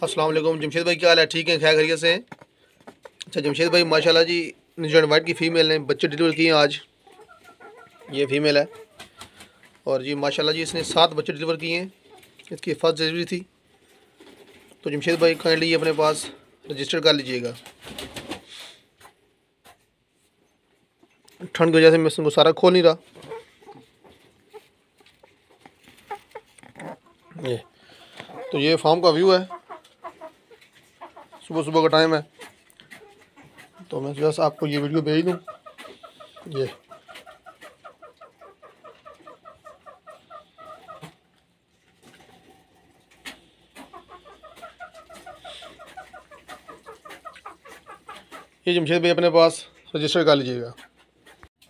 अस्सलाम वालेकुम। जमशेद भाई क्या हाल है? ठीक है, खैर खैरियत से। अच्छा जमशेद भाई माशाल्लाह जी, न्यूजीलैंड वाइट की फ़ीमेल ने बच्चे डिलीवर किए हैं आज। ये फ़ीमेल है और जी माशाल्लाह जी इसने 7 बच्चे डिलीवर किए हैं। इसकी फर्स्ट डिलीवरी थी। तो जमशेद भाई काइंडली ये अपने पास रजिस्टर कर लीजिएगा। ठंड की वजह से मैं इसको सारा खोल नहीं रहा। ये तो ये फार्म का व्यू है। सुबह सुबह का टाइम है तो मैं जस्ट आपको ये वीडियो भेज दूँ। ये जमशेद भाई अपने पास रजिस्टर कर लीजिएगा।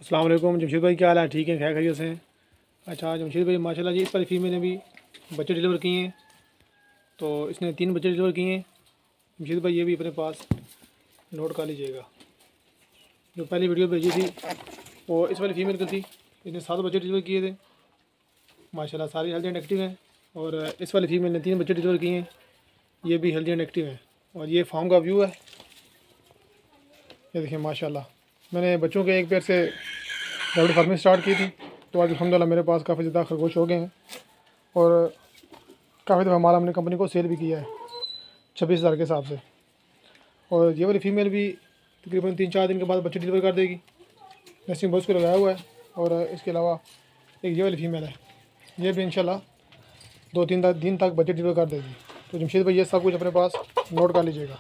अस्सलाम वालेकुम। जमशेद भाई क्या हाल है? ठीक है, खैर खैरियत से हैं। अच्छा जमशेद भाई माशाल्लाह जी इस वाली फीमेल ने भी बच्चे डिलीवर किए हैं। तो इसने 3 बच्चे डिलीवर किए हैं। जमशेद भाई ये भी अपने पास नोट कर लीजिएगा। जो पहली वीडियो भेजी थी वो इस वाली फीमेल की थी। इसने 7 बच्चे डिलीवर किए थे। माशाल्लाह सारी हेल्दी एंड एक्टिव हैं। और इस वाली फीमेल ने 3 बच्चे डिलीवर किए हैं। ये भी हेल्दी एंड एक्टिव हैं। और ये फार्म का व्यू है। ये देखिए माशाल्लाह मैंने बच्चों के एक पेयर से डायरी फार्मिंग स्टार्ट की थी। तो आज अल्हम्दुलिल्लाह मेरे पास काफ़ी ज़्यादा खरगोश हो गए हैं और काफ़ी दफ़ा हमारा हमने कंपनी को सेल भी किया है 26,000 के हिसाब से। और ये वाली फ़ीमेल भी तकरीबन 3-4 दिन के बाद बच्चे डिलीवर कर देगी। नेस्टिंग बॉक्स को लगाया हुआ है। और इसके अलावा एक ये वाली फ़ीमेल है, ये भी इंशाल्लाह 2-3 दिन तक बच्चे डिलीवर कर देगी। तो जमशेद भाई ये सब कुछ अपने पास नोट कर लीजिएगा।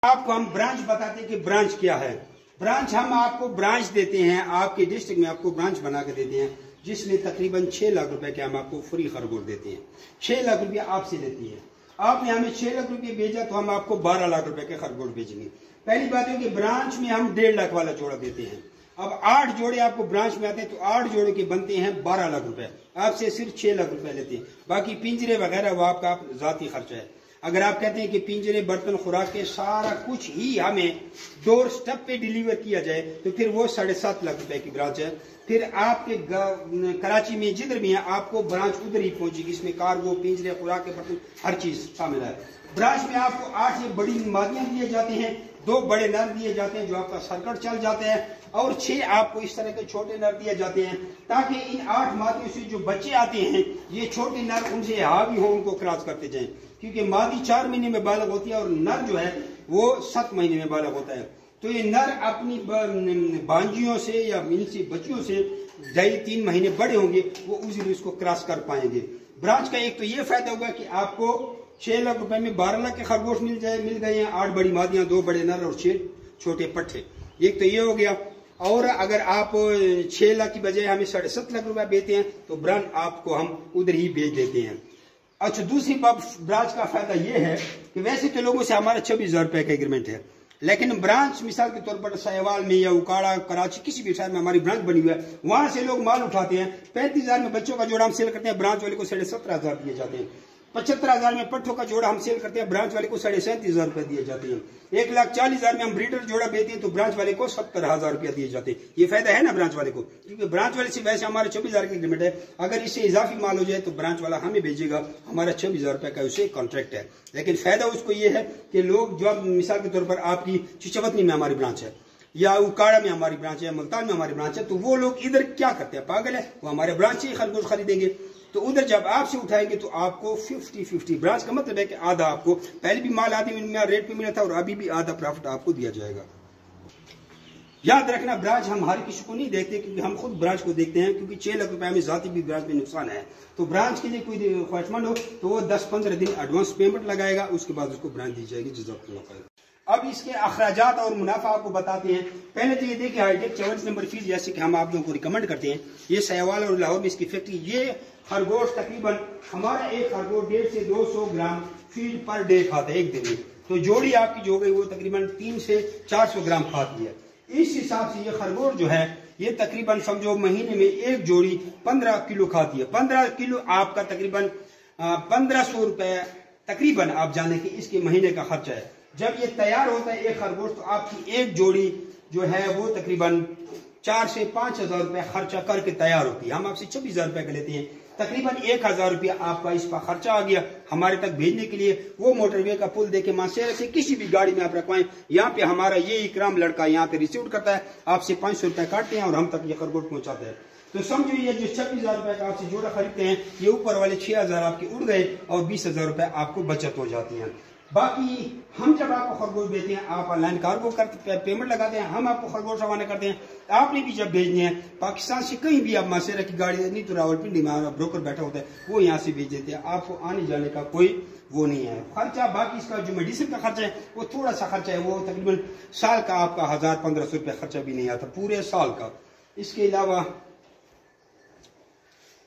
आपको हम ब्रांच बताते हैं कि ब्रांच क्या है। ब्रांच हम आपको ब्रांच देते हैं, आपके डिस्ट्रिक्ट में आपको ब्रांच बना के देते हैं जिसमें तकरीबन 6 लाख रुपए के हम आपको फ्री खरगोश देते हैं। 6 लाख रुपया आपसे लेती है। आपने हमें 6 लाख रुपये भेजा तो हम आपको 12 लाख रुपए के खरगोश भेजेंगे। पहली बात है कि ब्रांच में हम 1.5 लाख वाला जोड़ा देते हैं। अब 8 जोड़े आपको ब्रांच में आते हैं तो 8 जोड़े के बनते हैं 12 लाख रुपए। आपसे सिर्फ 6 लाख रुपए लेते हैं। बाकी पिंजरे वगैरह वो आपका जाती खर्चा है। अगर आप कहते हैं कि पिंजरे बर्तन खुराक के सारा कुछ ही हमें डोर स्टेप पे डिलीवर किया जाए तो फिर वो 7.5 लाख रुपए की ब्रांच है। फिर आपके कराची में जिधर भी है आपको ब्रांच उधर ही पहुंचेगी। इसमें कार्गो पिंजरे खुराक के बर्तन हर चीज शामिल है। ब्रांच में आपको 8 ये बड़ी मादियां दिए जाते हैं, 2 बड़े नर दिए जाते हैं जो आपका सर्कट चल जाता है और 6 आपको इस तरह के छोटे नर दिए जाते हैं ताकि इन 8 मादियों से जो बच्चे आते हैं ये छोटे नर उनसे हावी हो, उनको क्रॉस करते जाएं। क्योंकि मादी 4 महीने में बालग होती है और नर जो है वो 7 महीने में बालग होता है। तो ये नर अपनी बांजियों से या इनसे बच्चियों से 2.5-3 महीने बड़े होंगे वो उसी उसको क्रॉस कर पाएंगे। ब्रांच का एक तो ये फायदा होगा कि आपको 6 लाख रुपए में 12 लाख के खरगोश मिल गए हैं। 8 बड़ी मादियां, 2 बड़े नर और 6 छोटे पट्टे। एक तो ये हो गया। और अगर आप 6 लाख की बजाय हमें 7.5 लाख रुपए देते हैं तो ब्रांच आपको हम उधर ही भेज देते हैं। अच्छा दूसरी ब्रांच का फायदा यह है कि वैसे तो लोगों से हमारा 26,000 रुपए का एग्रीमेंट है, लेकिन ब्रांच मिसाल के तौर पर साहिवाल में या उकाड़ा कराची किसी भी शहर में हमारी ब्रांच बनी हुई है, वहां से लोग माल उठाते हैं। 35,000 में बच्चों का जोड़ा हम सेल करते हैं, ब्रांच वाले को 17,500 दिए जाते हैं। 75,000 में पट्ठों का जोड़ा हम सेल करते हैं, ब्रांच वाले को 37,500 रुपए दिए जाते हैं। 1,40,000 में हम ब्रीडर जोड़ा बेचते हैं तो ब्रांच वाले को 70,000 रुपया दिए जाते हैं। ये फायदा है ना ब्रांच वाले को, क्योंकि ब्रांच वाले से वैसे हमारे 24,000 की एग्रीमेंट है। अगर इससे इजाफी माल हो जाए तो ब्रांच वाला हमें भेजेगा, हमारा 26,000 रुपए का उसे कॉन्ट्रैक्ट है। लेकिन फायदा उसको ये है कि लोग जो मिसाल के तौर पर आपकी चिचवतनी में हमारी ब्रांच है या उकाड़ा में हमारी ब्रांच है, मुल्तान में हमारी ब्रांच है, तो वो लोग इधर क्या करते हैं, पागल है, वो हमारे ब्रांच से ही खरगोश खरीदेंगे। तो उधर जब आपसे उठाएंगे तो आपको 50-50 ब्रांच का मतलब है कि आधा आपको पहले भी माल आधी रेट पे मिला था और अभी भी आधा प्रॉफिट आपको दिया जाएगा। याद रखना ब्रांच हम हर किसी को नहीं देखते क्योंकि हम खुद ब्रांच को देखते हैं, क्योंकि 6 लाख रुपए में जाती भी ब्रांच में नुकसान है। तो ब्रांच के लिए कोई ख्वाहिशमंद हो तो वो 10-15 दिन एडवांस पेमेंट लगाएगा, उसके बाद उसको ब्रांच दी जाएगी। जज़ाकल्लाह खैर। अब इसके अखराजात और मुनाफा आपको बताते हैं। पहले तो ये देखिए हाईटेक 44 नंबर फीस जैसे कि हम आप लोगों को रिकमेंड करते हैं, ये सहवाल और लाहौर में इसकी फैक्ट्री। ये खरगोश तकरीबन हमारा एक खरगोश 150 से 200 ग्राम फीड पर डे खाता है एक दिन में। तो जोड़ी आपकी जो गई वो तकरीबन 300 से 400 ग्राम खाती है। इस हिसाब से ये खरगोश जो है ये तकरीबन समझो महीने में एक जोड़ी 15 किलो खाती है। 15 किलो आपका तकरीबन 1500 रुपए तकरीबन आप जाने कि इसके महीने का खर्चा है। जब ये तैयार होता है एक खरगोश तो आपकी एक जोड़ी जो है वो तकरीबन 4 से 5 हजार रुपए खर्चा करके तैयार होती है। हम आपसे 26,000 रुपए का लेते हैं। तकरीबन 1000 रुपया आपका इस पर खर्चा आ गया हमारे तक भेजने के लिए। वो मोटरवे का पुल देके मासेरा से किसी भी गाड़ी में आप रखवाएं, यहाँ पे हमारा ये इकराम लड़का यहाँ पे रिसीव करता है, आपसे 500 रुपया काटते हैं और हम तक ये खरगोश पहुंचाते हैं। तो समझो ये जो 26,000 रुपए का आपसे जोड़ा खरीदते हैं, ये ऊपर वाले 6,000 आपके उड़ गए और 20,000 रुपए आपको बचत हो जाती है। बाकी हम जब आपको खरगोश भेजते हैं, आप ऑनलाइन कार्गो करते पेमेंट लगाते हैं, हम आपको खरगोश रवाना करते हैं। आपने भी जब भेजने हैं पाकिस्तान से कहीं भी, आप मासेरा की गाड़ी नहीं तो रावलपिंडी में ब्रोकर बैठा होता है वो यहाँ से भेज देते हैं, आपको आने जाने का कोई वो नहीं है खर्चा। बाकी इसका जो मेडिसिन का खर्चा है वो थोड़ा सा खर्चा है, वो तकरीबन साल का आपका 1000-1500 रुपये खर्चा भी नहीं आता पूरे साल का। इसके अलावा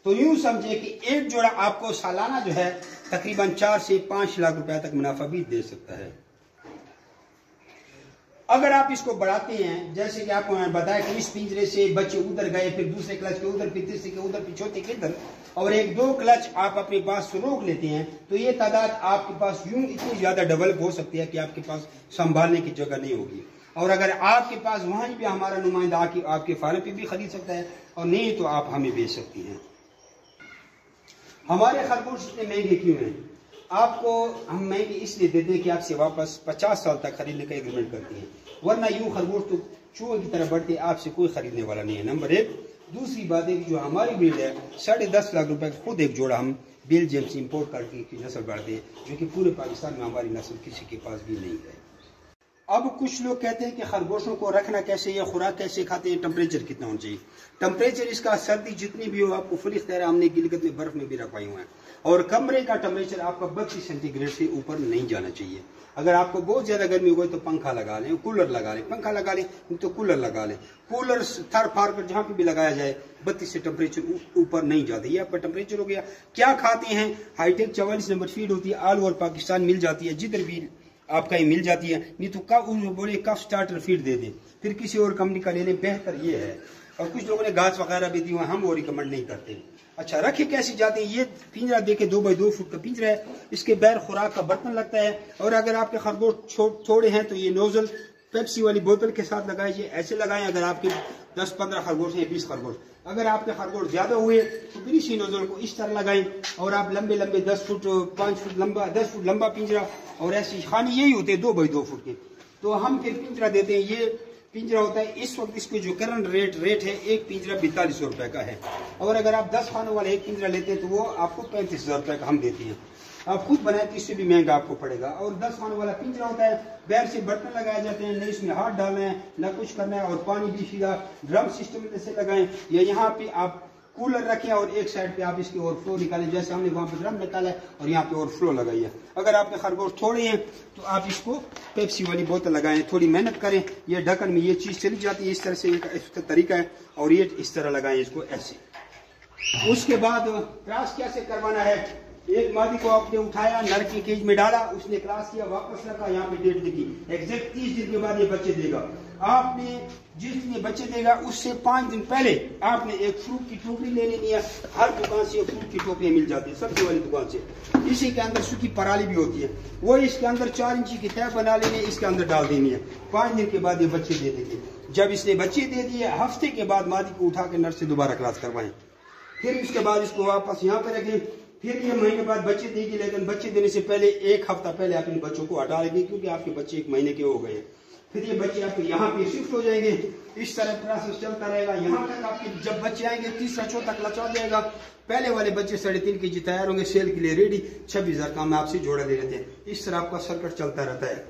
तो यूं समझे कि एक जोड़ा आपको सालाना जो है तकरीबन 4 से 5 लाख रुपए तक मुनाफा भी दे सकता है। अगर आप इसको बढ़ाते हैं, जैसे कि आपको मैंने बताया कि इस पिंजरे से बच्चे उधर गए, फिर दूसरे क्लच के उधर, फिर तीसरे के उधर, फिर चौथे के इधर, और 1-2 क्लच आप अपने पास रोक लेते हैं, तो ये तादाद आपके पास यूं इतनी ज्यादा डेवलप हो सकती है कि आपके पास संभालने की जगह नहीं होगी। और अगर आपके पास वहां भी हमारा नुमाइंदा आके आपके फार्म पे भी खरीद सकता है, और नहीं तो आप हमें बेच सकती हैं। हमारे खरगोश इतने महंगे क्यों हैं? आपको हम महंगे इसलिए देते हैं कि आपसे वापस 50 साल तक खरीदने का एग्रीमेंट करते हैं, वरना यूं खरगोश तो चूहों की तरह बढ़ते, आपसे कोई खरीदने वाला नहीं है, नंबर 1। दूसरी बात है कि जो हमारी ब्रीड है 10.5 लाख रुपए का खुद एक जोड़ा हम बेल्जियम से इंपोर्ट करके नस्ल बढ़ते हैं, जो कि पूरे पाकिस्तान में हमारी नस्ल किसी के पास भी नहीं है। अब कुछ लोग कहते हैं कि खरगोशों को रखना कैसे, या खुराक कैसे खाते हैं, टेम्परेचर कितना होना चाहिए। टेम्परेचर इसका सर्दी जितनी भी हो आपको फुल इख्तियार, हमने गिलगत में बर्फ में भी रखवाई हुए हैं, और कमरे का टेम्परेचर आपका 32 सेंटीग्रेड से ऊपर नहीं जाना चाहिए। अगर आपको बहुत ज्यादा गर्मी हो गई तो पंखा लगा लें, कूलर लगा लें, पंखा लगा लें तो कूलर लगा लें। कूलर थर फार कर जहां पे भी लगाया जाए 32 से टेम्परेचर ऊपर नहीं जाता, ये आपका टेम्परेचर हो गया। क्या खाते हैं? हाईटेक 44 नंबर फीड होती है, ऑल ओवर पाकिस्तान मिल जाती है, जिधर भी आपका ये मिल जाती है। नहीं तो बोले कफ स्टार्टर फीड दे दें, फिर किसी और कंपनी का ले लें, बेहतर ये है। और कुछ लोगों ने घास वगैरह भी दी हुई, हम वो रिकमेंड नहीं करते। अच्छा, रखे कैसे जाते हैं? ये पिंजरा देखे 2x2 फुट का पिंजरा है, इसके बैर खुराक का बर्तन लगता है, और अगर आपके खरगोश थोड़े हैं तो ये नोजल पेप्सी वाली बोतल के साथ लगाइए, ऐसे लगाएं। अगर आपके 10-15 खरगोश हैं, 20 खरगोश, अगर आपके खरगोश ज्यादा हुए तो फिर इसी नोजल को इस तरह लगाएं, और आप लंबे लंबे 10 फुट 5 फुट लंबा 10 फुट लंबा पिंजरा, और ऐसी खाने यही होते हैं 2x2 फुट के, तो हम फिर पिंजरा देते हैं। ये पिंजरा होता है, इस वक्त इसको जो करंट रेट है, एक पिंजरा 4200 रुपए का है, और अगर आप 10 खानों वाला एक पिंजरा लेते हैं तो वो आपको 35,000 रुपए का हम देते हैं। आप खुद बनाए तो इससे भी महंगा आपको पड़ेगा। और 10 खानों वाला पिंजरा होता है, बैर से बर्तन लगाए जाते हैं, न इसमें हाथ डालना है न कुछ करना है, और पानी भी सीधा ड्रम सिस्टम से लगाएं, या यहाँ पे आप कूलर रखें और एक साइड पे आप इसकी ओवरफ्लो निकालें, जैसे हमने वहां पे ड्रम निकाला है और यहाँ पे ओवरफ्लो लगाइए। अगर आपके खरगोश थोड़े हैं तो आप इसको पेप्सी वाली बोतल लगाएं, थोड़ी मेहनत करें, ये ढक्कन में ये चीज चली जाती है, इस तरह से इसका तरीका है, और ये इस तरह लगाएं इसको ऐसे। उसके बाद क्रॉस कैसे करवाना है? एक मादी को आपने उठाया, नर की केज में डाला, उसने क्रॉस किया, वापस रखा, यहाँ पे डेट लिखी, एग्जैक्ट 30 दिन के बाद ये बच्चे देगा। आपने जिस दिन ये बच्चे देगा उससे 5 दिन पहले आपने एक फ्रूट की टोकरी ले लेनी है। हर दुकान से फ्रूट की टोकरियां मिल जाती है, सब्जी वाली दुकान से। इसी के अंदर सूखी पराली भी होती है, वो इसके अंदर 4 इंची की तय बना लेनी है, इसके अंदर डाल देनी है। 5 दिन के बाद ये बच्चे दे देंगे। जब इसने बच्चे दे दिए, हफ्ते के बाद मादी को उठा के नर से दोबारा क्रॉस करवाएं, फिर उसके बाद इसको वापस यहाँ पे रखें, फिर ये महीने बाद बच्चे देगी, लेकिन बच्चे देने से पहले 1 हफ्ता पहले आप इन बच्चों को हटा लेंगे, क्योंकि आपके बच्चे 1 महीने के हो गए। फिर ये बच्चे आपके यहाँ पे शिफ्ट हो जाएंगे, इस तरह प्रोसेस चलता रहेगा। यहाँ तक आपके जब बच्चे आएंगे 3-4 तक लचा जाएगा। पहले वाले बच्चे 3.5 kg तैयार होंगे, सेल के लिए रेडी, 26,000 का हम आपसे जोड़ा ले लेते हैं। इस तरह आपका सर्किट चलता रहता है।